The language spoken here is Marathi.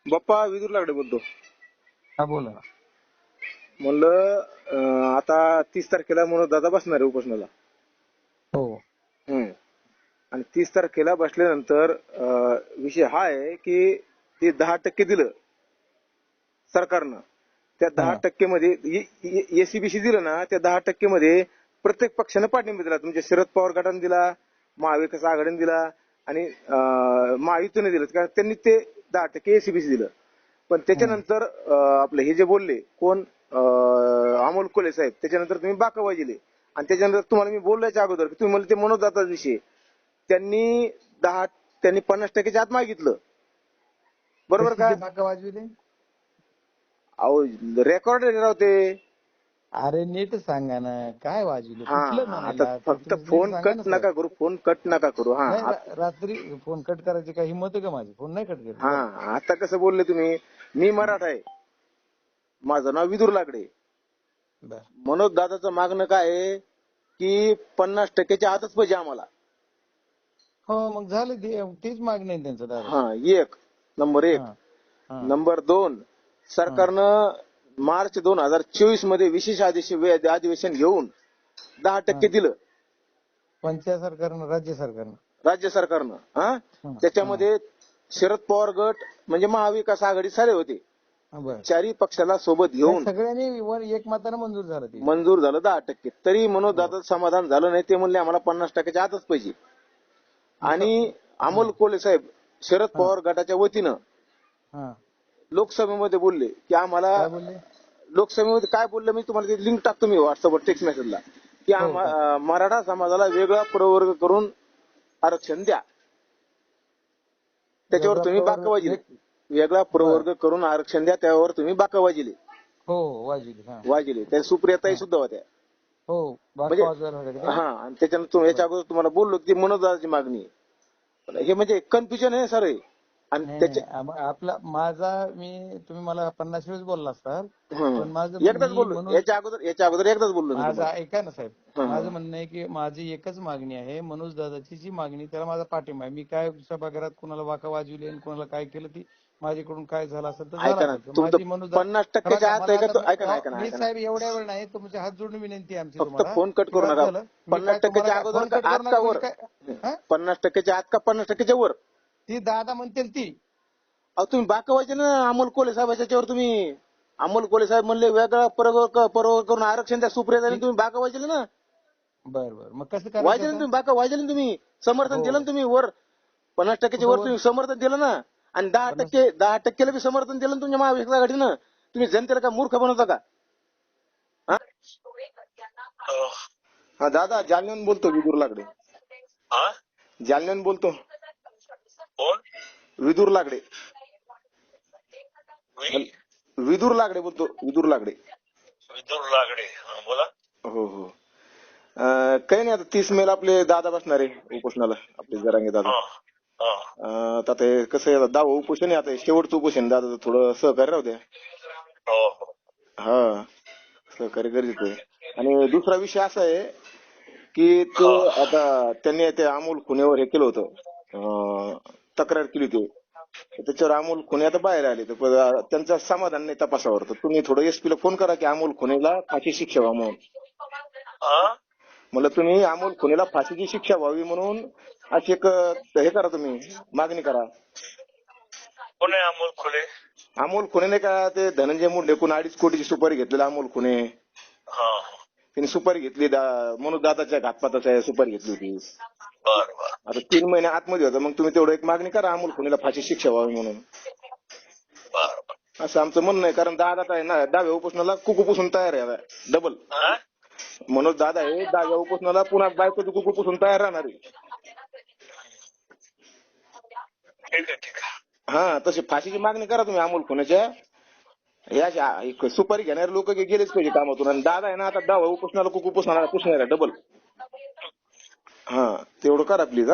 बाप्पा विदूर लागडे बोलतो. हा बोला ना. म्हणलं आता 30 तारखेला म्हणून दादा बसणार आहे उपोषणाला. हो आणि 30 तारखेला बसल्यानंतर विषय हा आहे की ते 10% दिलं सरकारनं. त्या 10% मध्ये एसीबीसी दिलं ना, त्या 10% मध्ये प्रत्येक पक्षानं पाठिंबा दिला. तुमच्या शरद पवार गटाने दिला, महाविकास आघाडीने दिला आणि महायुतीने दिलं. कारण त्यांनी ते 10% एसीबीसी दिलं. पण त्याच्यानंतर आपले हे जे बोलले कोण अमोल कोल्हे साहेब, त्याच्यानंतर तुम्ही बाका वाजले आणि त्याच्यानंतर तुम्हाला मी बोलायच्या अगोदर की तुम्ही मला ते मनोदाता विषय त्यांनी 50% आत मागितलं. बरोबर का? बाका वाजविले. अहो रेकॉर्ड राव ते. अरे नीट सांगा ना काय वाजविले, कुठलं आता म्हणायला फक्त फोन कट नका करू, फोन कट नका करू. रात्री फोन कट करायची काही हिंमत आहे का माझी? फोन नाही कट केली. आता कसं बोलले तुम्ही, मी मराठा आहे, माझं नाव विदूर लागडे. मनोज दादाचं मागणं काय आहे की 50%च्या आतच पाहिजे आम्हाला. हो मग झालं तेच मागणं आहे त्यांचं दादा. एक नंबर 1. नंबर 2, सरकारनं मार्च 2024 मध्ये विशेष अधिवेशन घेऊन 10% दिलं. पंचायत सरकारनं, राज्य सरकारनं. त्याच्यामध्ये शरद पवार गट म्हणजे महाविकास आघाडी सारे होते. चारही पक्षाला सोबत घेऊन सगळ्यांनी एकमतानं मंजूर झालं 10%. तरी मनोज दादा समाधान झालं नाही. ते म्हणले आम्हाला 50%च्या आतच पाहिजे. आणि अमोल कोल्हे साहेब शरद पवार गटाच्या वतीनं लोकसभेमध्ये बोलले की आम्हाला, लोकसभेमध्ये काय बोलले मी तुम्हाला ते लिंक टाकतो मी व्हॉट्सअपवर टेक्स्ट मेसेजला, की मराठा समाजाला वेगळा प्रवर्ग करून आरक्षण द्या. त्याच्यावर तुम्ही बाका वाजले. वेगळा प्रवर्ग करून आरक्षण द्या, त्यावर तुम्ही बाका वाजले. वाजले. त्या सुप्रियाताई सुद्धा होत्या. आणि त्याच्यानंतर याच्या अगोदर तुम्हाला बोललो की मनोजदादाची मागणी आहे. हे म्हणजे कन्फ्युजन आहे सर. आणि आपला तुम्ही मला 50 वेळेस बोलला असतात, पण माझं एकदाच बोललो. याच्या अगोदर एकदाच बोललो. माझं ऐका ना साहेब, माझं म्हणणं आहे की माझी एकच मागणी आहे. मनोज दादाची जी मागणी, त्याला माझा पाठिंबा आहे. मी काय सभागृहात कुणाला वाका वाजवली आणि कुणाला काय केलं ती माझ्याकडून काय झालं असेल तर झालं. 50%च्या आत ऐका मी साहेब एवढ्या वेळ नाही, तुमचे हात जोडून विनंती आमची फक्त फोन कट करू नका. 50%च्या अगोदर का आत का वर? 50%च्या आत का 50%च्या वर? ती दादा म्हणतील ती. अहो तुम्ही बाका वाजले ना अमोल कोल्हे साहेबाच्या याच्यावर. तुम्ही अमोल कोल्हे साहेब म्हणले वेगळा प्रवर्ग करून आरक्षण द्या सुप्रियाताईने, तुम्ही बाका वाजले ना. बरं मग कसं वाजले ना तुम्ही, बाका वाजले ना तुम्ही, समर्थन दिलं ना तुम्ही. वर 50%च्या वर तुम्ही समर्थन दिलं ना. आणि 10%ला बी समर्थन दिलं ना तुमच्या महाविकास आघाडीनं. तुम्ही जनतेला का मूर्ख बनवता का? दादा जालन्याहून बोलतो, विदूर लागडे. जालन्याहून बोलतो. विदूर लागडे. विदूर लागडे बोलतो. विदूर लागडे. बोला. हो. काही नाही, आता 30 मेला आपले दादा बसणार आहे उपोषणाला, आपले जरांगे दादा. आता ते कसं आहे, 10वं उपोषण आहे. आता शेवटचं उपोषण. दादा थोडं सहकार्य राहू द्या. सहकार्य गरजेचं आहे. आणि दुसरा विषय असा आहे की ते आता त्यांनी ते अमोल खुनेवर हे केलं होतं, तक्रार केली होती. त्याच्यावर अमोल खुने आता बाहेर आले, तर त्यांचं समाधान नाही तपासावर. तर तुम्ही थोडं एसपीला फोन करा की अमोल खुनेला फाशी शिक्षा व्हावी म्हणून. मला तुम्ही अमोल खुनेला फाशीची शिक्षा व्हावी म्हणून अशी एक हे करा, तुम्ही मागणी करा. कोण आहे अमोल खुने? अमोल खुने नाही का, ते धनंजय मुंडे 2.5 कोटीची सुपारी घेतलेला अमोल खुने. त्यांनी सुपारी घेतली, मनोज दादाच्या घातपाताच्या सुपारी घेतली होती. आता 3 महिने आतमध्ये होतं. मग तुम्ही तेवढं एक मागणी करा अमोल खुनेला फाशी शिक्षा व्हावी म्हणून. असं आमचं म्हणणं आहे. कारण दादा आहे ना 10व्या उपोषणाला कुकू पुसून तयार आहे डबल. मनोज दादा आहे 10व्या उपोषणाला पुन्हा बायकोचं कुकू पुसून तयार राहणार आहे. तशी फाशीची मागणी करा तुम्ही अमोल खुनेच्या. या सुपारी घेणारे लोक गेलेच पाहिजे कामातून. आणि दादा आहे ना आता 10व्या उपोषणाला कुकू पुसणार आहे डबल. तेवढं करा प्लीज.